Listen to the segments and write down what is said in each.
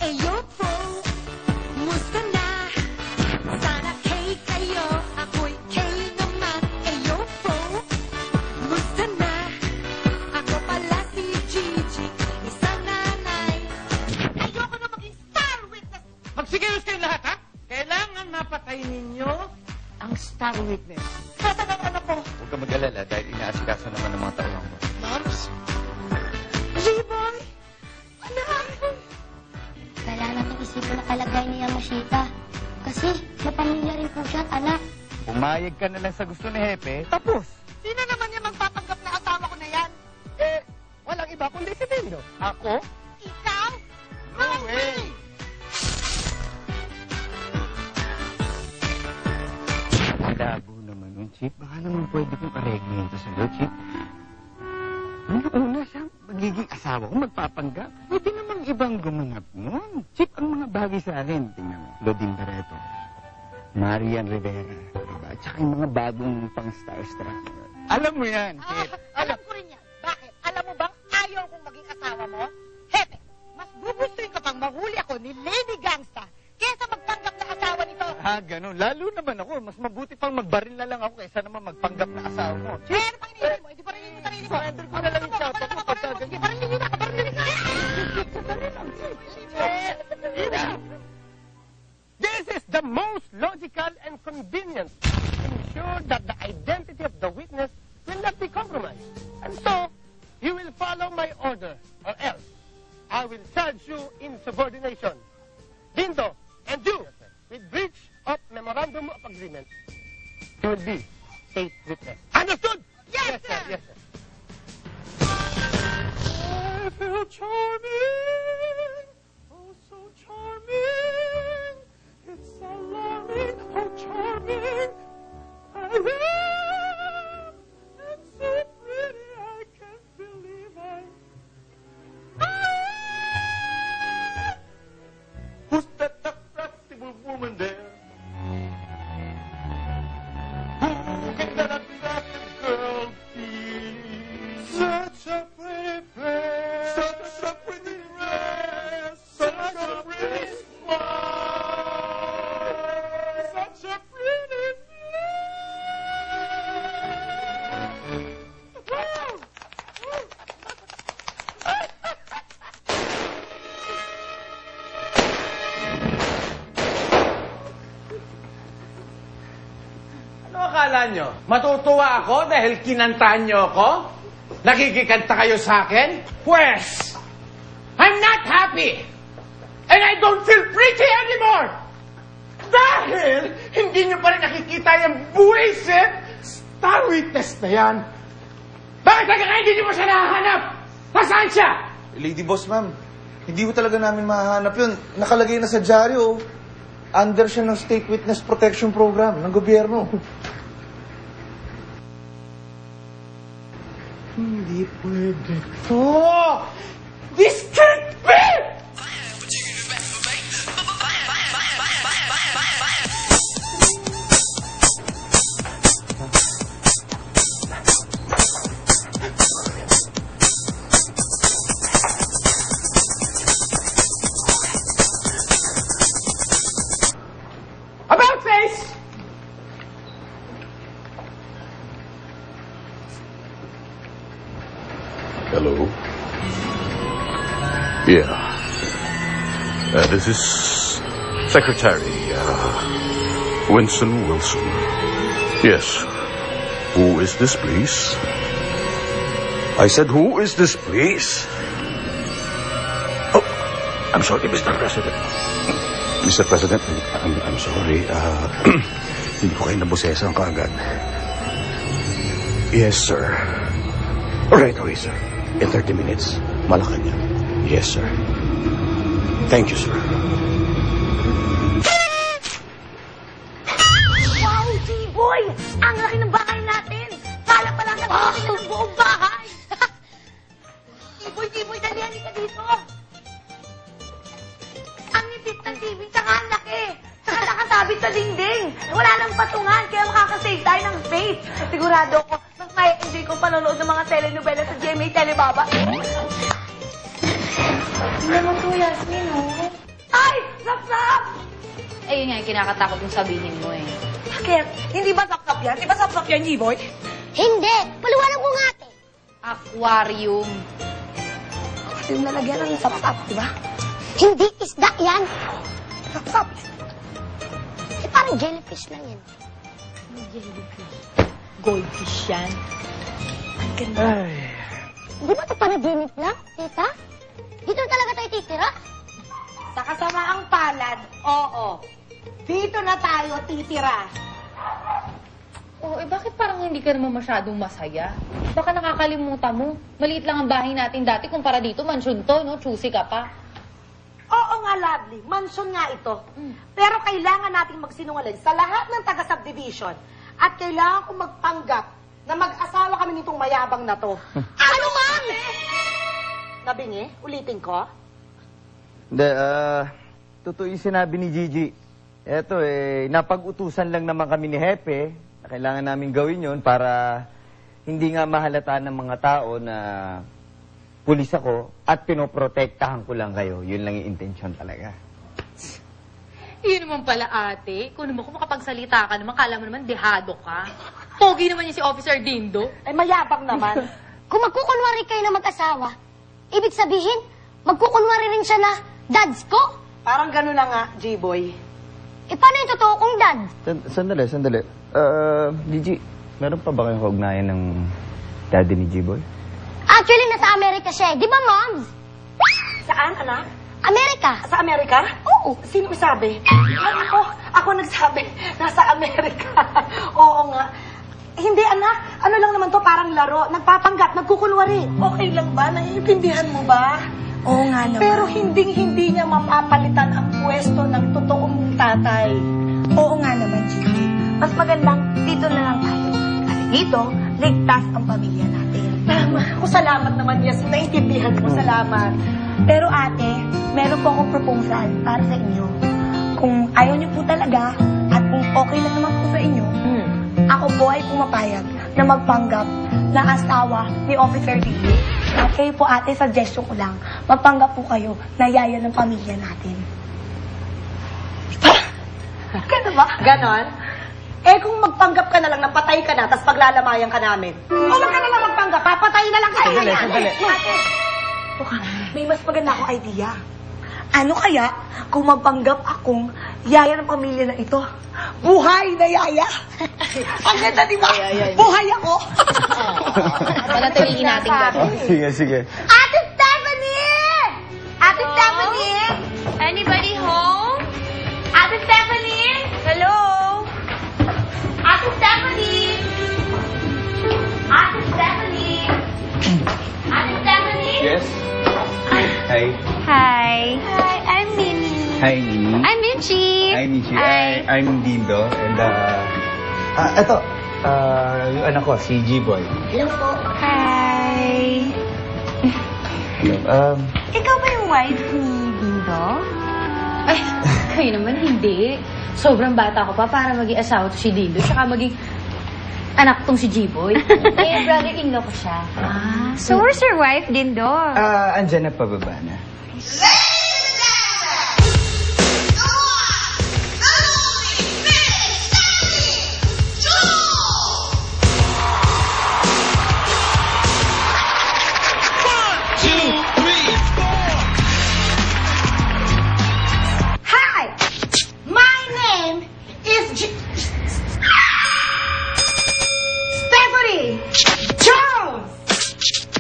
Eyo po, musta na? Sana kay kayo, ako'y kay naman. Eyo po, musta na? Ako pala si Gigi, isang nanay. Ayoko na maging star witness. Magsigilos kayo lahat, ha? Kailangan mapatay ninyo ang star witness. Saan ang anak ko? Huwag ka mag-alala dahil inaasikaso naman ng mga taong mo. Mams? G-boy? Anak! Kailangan natin isipin na kalagay ni Yamashita. Kasi may pamilya rin po siya at anak. Pumayag ka na lang sa gusto ni Hepe, tapos. Sino naman yung magpapanggap na asawa ko na yan? Walang iba kundi si Dindo. Ako? Ikaw? No way! Labo naman nun, Chip. Baka naman pwede kong aregmento sa lo, Chip. Una siya, magiging asawa ko, magpapanggap. Pwede namang ibang gumanap nun. Chip, ang mga bagay sa akin. Tingnan mo, Lodin Barreto, Marian Rivera, diba? At saka yung mga bagong pang starstruck. Alam mo yan, Chip. Alam ko rin yan. Bakit? Alam mo bang ayaw kong maging asawa mo? Hepe, mas gugustuhin ko pang mahuli ako ni Lady Gangsta kesa magpanggap na asawa nito. Ganun. Lalo naman ako. Mas mabuti pang magbaril na lang ako kaysa naman magpanggap na asawa mo. Eh, ano pang iniisip mo? Hindi pa rin yung sarili mo. Surrender ko na lang yung shoutout mo pagka ganyan. Sige, barilin nyo na. Barilin ka. This is the most logical and convenient to ensure that the identity of the witness will not be compromised. And so, you will follow my order, or else I will charge you in subordination. Dindo, and you, with breach of memorandum of agreement, you will be state witness. Understood? Yes, sir. Yes, sir. I feel charming, oh so charming. It's alarming, oh charming. I am, and so pretty I can't believe I am. Who's that attractive woman there? Who can that attractive girl be? Such a pretty face, such a pretty dress, such a pretty smile, such a pretty Ano akala nyo? Matutuwa ako dahil kinantahan nyo ako? Nakikikanta kayo sa akin? Pwes, I'm not happy! And I don't feel pretty anymore! Dahil hindi nyo pa rin nakikita yung buwisit star witness na yan. Bakit hanggang ngayon hindi nyo pa siya nahahanap? Nasaan siya? Lady Boss, ma'am, hindi ko talaga namin mahahanap yun. Nakalagay na sa dyaryo. Under siya ng State Witness Protection Program ng gobyerno. Hindi pwede to! This can't be! About face! Hello? Yeah. This is Secretary Winston Wilson. Yes. Who is this, please? I said, who is this, please? Oh, I'm sorry, Mr. President. Mr. President, I'm sorry. Hindi ko kayo nabosesan kaagad. Yes, sir. Right away, sir. In 30 minutes, Malacanang. Yes, sir. Thank you, sir. Wow, G-boy! Ang laki ng bahay natin! Kala pa lang natin ng buong bahay! G-boy, dali, halika dito! Ang nipit ng TV, tsaka ang laki! Tsaka nakasabit sa dingding! Wala nang patungan, kaya makakasave tayo ng space! Sigurado ko, mas may enjoy kong panonood ng mga telenovela sa GMA Telebaba. Hindi naman po, Yasmin, oh. Eh, yun nga yung kinakatakot yung sabihin mo eh. Bakit? Hindi ba sapsap yan? Di ba sapsap yan, G-Boy? Hindi! Paliwanag mo nga, ate. Aquarium. Kasi yung lalagyan ng sapsap, di ba? Hindi isda yan. Sapsap. Eh, parang jellyfish lang yan. Goldfish yan. Ang ganda. Di ba ito panaginip lang, tita? Dito talaga tayo titira? Sa kasamaang palad, oo. Dito na tayo titira. Oo, eh bakit parang hindi ka naman masyadong masaya? Baka nakakalimutan mo. Maliit lang ang bahay natin dati kumpara dito, mansyon to, no? Choosy ka pa. Oo nga, Lovely. Mansyon nga ito. Pero kailangan nating magsinungaling sa lahat ng taga-subdivision. At kailangan kong magpanggap na mag-asawa kami nitong mayabang na to. Ano, ma'am? Nabingi? Ulitin ko? Hindi, totoo yung sinabi ni Gigi. Eto napag-utusan lang naman kami ni Hepe na kailangan namin gawin yon para hindi nga mahalata ng mga tao na pulis ako at pinoprotektahan ko lang kayo. Yun lang yung intensyon talaga. Yun naman pala, ate. Kung naman kung makapagsalita ka naman, kala mo naman dehado ka. Pogi naman yung si Officer Dindo. Ay, mayabang naman. Kung magkukunwari kayo na mag-asawa, ibig sabihin, magkukunwari rin siya na dads ko? Parang gano'n na nga, G-Boy. Eh, paano yung totoo kong dad? Sandali. Gigi, meron pa ba kayong kaugnayan ng daddy ni G-Boy? Actually, nasa Amerika siya eh. Di ba, moms? Saan, anak? Amerika. Sa Amerika? Oo. Sino sabi? Ay, ako nagsabi. Nasa Amerika. Oo nga. Hindi, anak. Ano lang naman to, parang laro. Nagpapanggap, nagkukunwari. Okay lang ba? Naiintindihan mo ba? Oo nga naman. Pero hindi niya mapapalitan ang pwesto ng totoong tatay. Oo nga naman, Gigi. Mas magandang dito na lang tayo. Kasi dito, ligtas ang pamilya natin. Tama. Salamat naman, yes. Naintindihan mo. Salamat. Pero ate, meron po akong proposal para sa inyo. Kung ayaw niyo po talaga at kung okay lang naman po sa inyo, ako po ay pumapayag na magpanggap na asawa ni Officer Dili. At kayo po ate, suggestion ko lang, magpanggap po kayo na yaya ng pamilya natin. Gano'n ba? Ganon? Eh kung magpanggap ka na lang, napatay ka na, tapos paglalamayan ka namin. O wag ka na lang magpanggap, papatayin na lang kayo. Sandali. Ate, may mas maganda akong idea. Ano kaya kung magpanggap akong yaya ng pamilya na ito? Buhay na yaya! Ang ganda, di ba? Buhay ako! Panatiliin natin gano'n. Sige. Ate Stephanie! Ate Stephanie! Anybody home? Ate Stephanie! Hello? Ate Stephanie! Ate Stephanie! Ate Stephanie! Yes? Hi. Hi. Hi, I'm Minnie. Hi, Nini. I'm Minchie. Hi, Michi. Hi. I'm Dindo. And, eto, yung anak ko, si G-Boy. Hello po. Hi. Ikaw ba yung wife ni Dindo? Ay, kayo naman hindi. Sobrang bata ko pa para maging asawa to si Dindo, saka maging anak tong si G-Boy. Eh, brother-in-law ko siya. So, where's your wife, Dindo? Andyan na pababa na. Hi! My name is Stephanie Jones!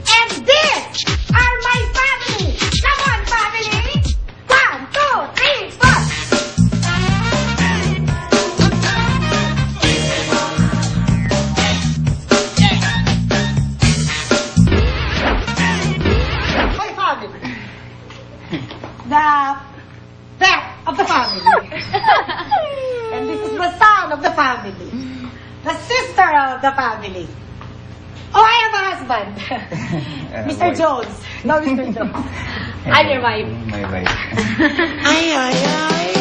And this are my family! Come on, family! 1, 2, 3, 4! My family! The pet of the family. And this is the son of the family. The sister of the family. Oh, I have a husband. Mr. Jones. No, Mr. Jones. I'm your wife. My wife. Ay, ay, ay.